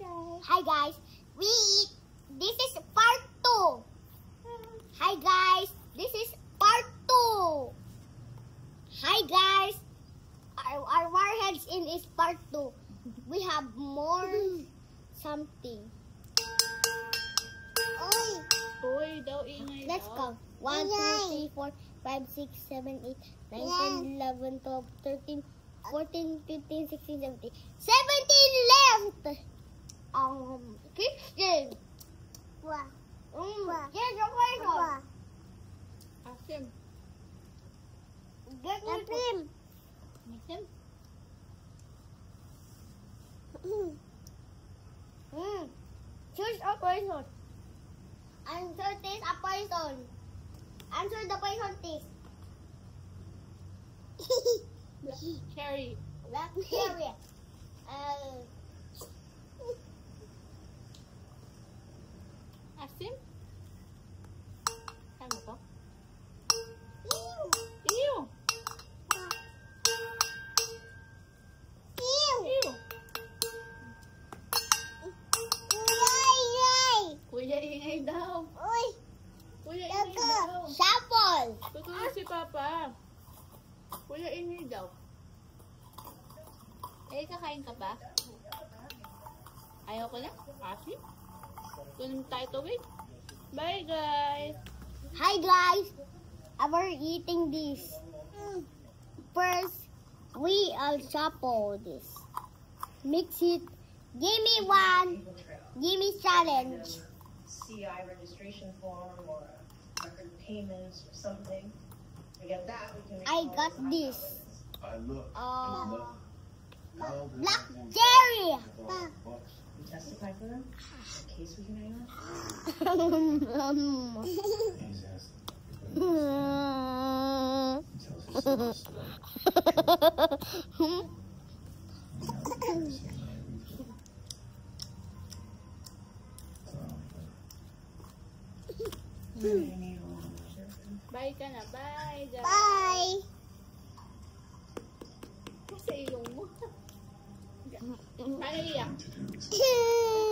Hi guys. This is part 2. Hi guys. This is part 2. Hi guys. Our warheads in is part 2. We have more something. Uy, daw ingay. Let's count. 1, 2, 3, 4, 5, 6, 7, 8, 9, 10, 11, 12, 13, 14, 15, 16, 17. 17 left! Christian! Yes, your question. Ask him. Get him. Ask him. Choose a person. Answer this a person. Answer the person this. Black cherry. Black cherry. Ask him. Ano to? Ew. Ew. Ew. Kuya ingay daw. Uy. Kuya ingay daw. Shuffle. Tutulog si Papa. Kuya ingay daw. Eh, kakain ka ba? Ayaw ko na? Asin? Kunin tayo tubig. Bye, guys. Hi guys. We're eating this. First, we shuffle this. Mix it. Give me one. Give me challenge. CI registration form or record payments or something. We get that. We can make I all got the this. I look. Black cherry. We testify for them in case we can hang on. He's Bye ka na. Bye, guys. Bye. Sa ilong mo. Paano iyak? asking.